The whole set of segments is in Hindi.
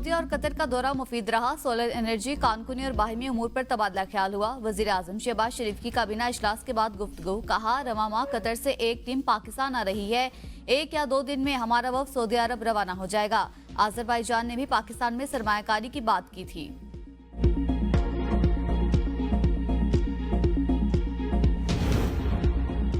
सऊदी और कतर का दौरा मुफीद रहा। सोलर एनर्जी, कानूनी और बाहिमी उमूर पर तबादला ख्याल हुआ। वजीर आजम शहबाज शरीफ की काबीना इजलास के बाद गुफ्तगू। कहा, रवा माह कतर से एक टीम पाकिस्तान आ रही है। 1 या 2 दिन में हमारा वफ्द सऊदी अरब रवाना हो जाएगा। आजरबाईजान ने भी पाकिस्तान में सरमायाकारी की बात की थी।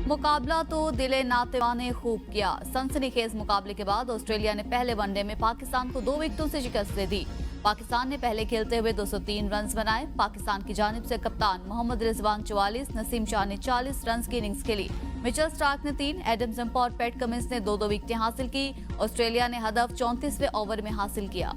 मुकाबला तो दिले नातेवा ने खूब किया। सनसनीखेज मुकाबले के बाद ऑस्ट्रेलिया ने पहले वनडे में पाकिस्तान को 2 विकेटों से शिकस्त दे दी। पाकिस्तान ने पहले खेलते हुए 203 रन बनाए। पाकिस्तान की जानिब से कप्तान मोहम्मद रिजवान 44, नसीम शाह ने 40 रन की इनिंग्स खेली। मिचेल स्टार्क ने 3, एडम जंपा और पैट कमिंस ने 2-2 विकेटें हासिल की। ऑस्ट्रेलिया ने हदफ 34वें ओवर में हासिल किया।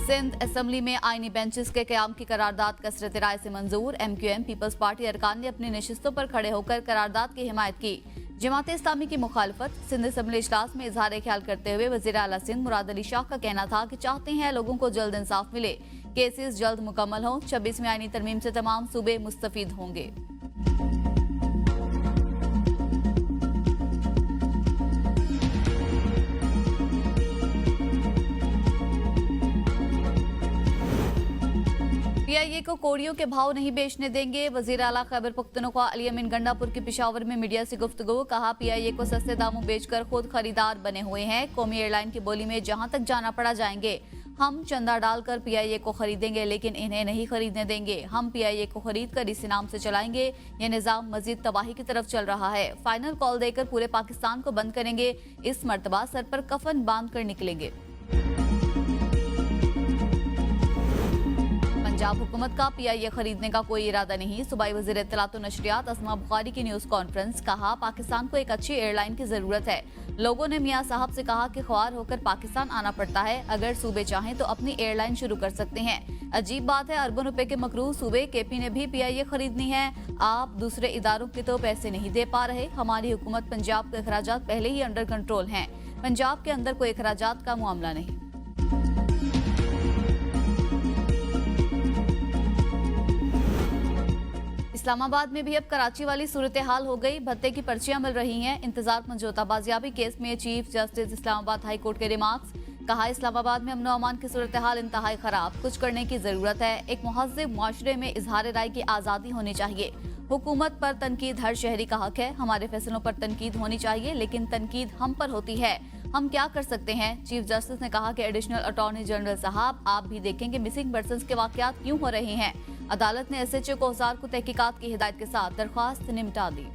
सिंध असेंबली में आईनी बेंचेस के कयाम की करारदाद कसरत राय से मंजूर। MQM पीपल्स पार्टी अरकान ने अपनी नशिस्तों पर खड़े होकर करारदाद की हिमायत की। जमात इस्लामी की मुखालफत। सिंध असेंबली इजलास में इजहार ख्याल करते हुए वजीर आला सिंध मुराद अली शाह का कहना था कि चाहते हैं लोगों को जल्द इंसाफ मिले, केसेस जल्द मुकम्मल हों। 26वीं आईनी तरमीम से तमाम सूबे मुस्तफीद होंगे। PIA को कोड़ियों के भाव नहीं बेचने देंगे। वजीर आला खैबर पख्तूनख्वा अली अमीन गंडापुर के पिशावर में मीडिया से गुफ्तगू। कहा, PIA को सस्ते दामों बेचकर खुद खरीदार बने हुए हैं। कौमी एयरलाइन की बोली में जहां तक जाना पड़ा जाएंगे। हम चंदा डालकर PIA को खरीदेंगे, लेकिन इन्हें नहीं खरीदने देंगे। हम PIA को खरीद कर इसी नाम से चलाएंगे। ये निजाम मजीद तबाही की तरफ चल रहा है। फाइनल कॉल देकर पूरे पाकिस्तान को बंद करेंगे। इस मर्तबा सर पर कफन बांध कर निकलेंगे। पंजाब हुकूमत का PIA खरीदने का कोई इरादा नहीं। सूबाई वज़ीर इत्तलात व नशरियात अस्मा बुखारी की न्यूज़ कॉन्फ्रेंस। कहा, पाकिस्तान को एक अच्छी एयरलाइन की जरूरत है। लोगों ने मियां साहब से कहा कि ख्वार होकर पाकिस्तान आना पड़ता है। अगर सूबे चाहें तो अपनी एयरलाइन शुरू कर सकते हैं। अजीब बात है, अरबों रुपए के मकरूह सूबे KP ने भी PIA खरीदनी है। आप दूसरे इदारों के तो पैसे नहीं दे पा रहे। हमारी हुकूमत पंजाब के अखराजात पहले ही अंडर कंट्रोल हैं। पंजाब के अंदर कोई अखराजात का मामला नहीं। इस्लामाबाद में भी अब कराची वाली सूरत हाल हो गई। भत्ते की पर्चियां मिल रही हैं। इंतजार समझौता बाजियाबी केस में chief justice Islamabad high court के रिमार्क्स। कहा, इस्लामाबाद में अमन अमान की सूरत हाल इंतहाई खराब। कुछ करने की जरूरत है। एक मुहज़्ज़ब मुआशरे में इजहार राय की आज़ादी होनी चाहिए। हुकूमत पर तनकीद हर शहरी का हक है। हमारे फैसलों पर तनकीद होनी चाहिए, लेकिन तनकीद हम पर होती है। हम क्या कर सकते हैं? चीफ जस्टिस ने कहा कि एडिशनल अटॉर्नी जनरल साहब, आप भी देखें कि मिसिंग पर्सन्स के वाकयात क्यों हो रहे हैं। अदालत ने SHO को औजार को तहकीकात की हिदायत के साथ दरख्वास्त निपटा दी।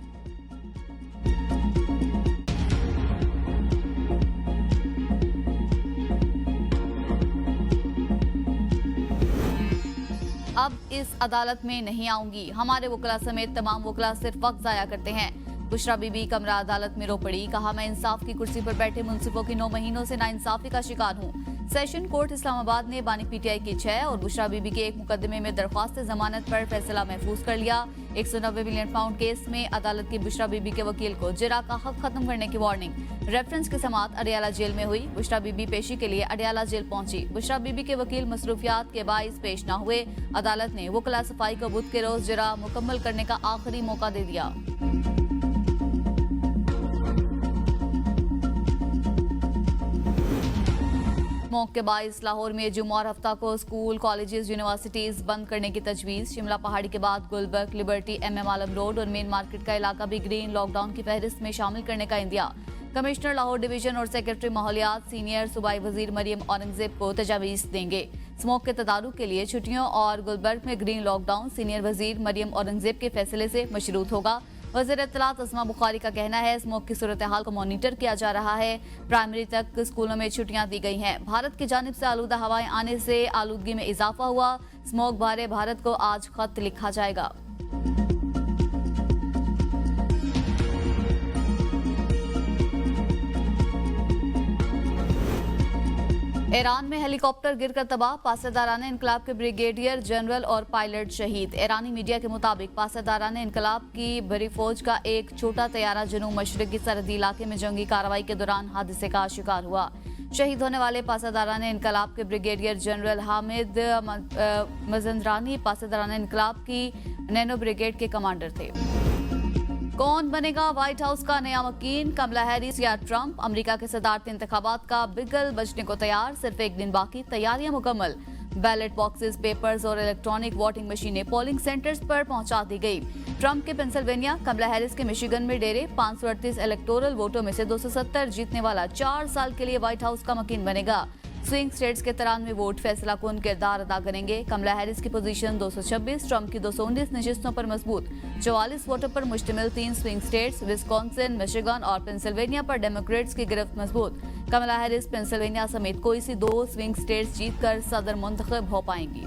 अब इस अदालत में नहीं आऊंगी। हमारे वकला समेत तमाम वकला सिर्फ वक्त जाया करते हैं। बुशरा बीबी कमरा अदालत में रो पड़ी। कहा, मैं इंसाफ की कुर्सी पर बैठे मुंसिफों की 9 महीनों से नाइंसाफी का शिकार हूँ। सेशन कोर्ट इस्लामाबाद ने बानी PTI की 6 और बुशरा बीबी के एक मुकदमे में दरख्वास्त जमानत पर फैसला महफूज कर लिया। 190 मिलियन पाउंड केस में अदालत की बुशरा बीबी के वकील को जिरा का हक खत्म करने की वार्निंग। रेफरेंस की समाअत अडियाला जेल में हुई। बुशरा बीबी पेशी के लिए अडियाला जेल पहुंची। बुशरा बीबी के वकील मसरूफियात के बाइस पेश न हुए। अदालत ने वकला सफाई को बुध के रोज जिरा मुकम्मल करने का आखिरी मौका दे दिया। स्मोक के बाइस लाहौर में जुम्मा और हफ्ता को स्कूल, कॉलेजेस, यूनिवर्सिटीज बंद करने की तजवीज़। शिमला पहाड़ी के बाद गुलबर्ग, लिबर्टी, MM आलम रोड और मेन मार्केट का इलाका भी ग्रीन लॉकडाउन की फहरिस्त में शामिल करने का इंदिया। कमिश्नर लाहौर डिवीजन और सेक्रेटरी माहौलियात सीनियर सूबाई वजीर मरियम औरंगजेब को तजावीज़ देंगे। स्मोक के तदारुक के लिए छुट्टियों और गुलबर्ग में ग्रीन लॉकडाउन सीनियर वजीर मरियम औरंगजेब के फैसले से मशरूत होगा। वज़ीर इत्तलात अस्मा बुखारी का कहना है, स्मोक की सूरत हाल को मॉनिटर किया जा रहा है। प्राइमरी तक स्कूलों में छुट्टियां दी गई हैं। भारत की जानिब से आलूदा हवाएं आने से आलूदगी में इजाफा हुआ। स्मोक बारे भारत को आज खत लिखा जाएगा। ईरान में हेलीकॉप्टर गिरकर तबाह। पासेदाराने इनकलाब के ब्रिगेडियर जनरल और पायलट शहीद। ईरानी मीडिया के मुताबिक पासेदाराने इनकलाब की बड़ी फौज का एक छोटा तैयारा जनूब मशरकी सरहदी इलाके में जंगी कार्रवाई के दौरान हादसे का शिकार हुआ। शहीद होने वाले पासेदाराने इनकलाब के ब्रिगेडियर जनरल हामिद मजंदरानी पासेदाराने इनकलाब की नैनो ब्रिगेड के कमांडर थे। कौन बनेगा व्हाइट हाउस का नया मकीन, कमला हैरिस या ट्रंप? अमेरिका के सदारती इंतखाबात का बिगल बजने को तैयार, सिर्फ एक दिन बाकी, तैयारियां मुकम्मल। बैलेट बॉक्सेस, पेपर्स और इलेक्ट्रॉनिक वोटिंग मशीनें पोलिंग सेंटर्स पर पहुंचा दी गई। ट्रंप के पेंसिल्वेनिया, कमला हैरिस के मिशिगन में डेरे। 538 इलेक्टोरल वोटों में से 270 जीतने वाला 4 साल के लिए व्हाइट हाउस का मकीन बनेगा। स्विंग स्टेट्स के 93 वोट फैसला कुन किरदार अदा करेंगे। कमला हैरिस की पोजीशन 226, ट्रंप की 219 नशिस्तों पर मजबूत। 44 वोटों पर मुश्तमिल 3 स्विंग स्टेट्स विस्कॉन्सिन, मिशिगन और पेंसिल्वेनिया पर डेमोक्रेट्स की गिरफ्त मजबूत। कमला हैरिस पेंसिल्वेनिया समेत कोई सी 2 स्विंग स्टेट्स जीतकर सदर मुंतखब हो पाएंगी।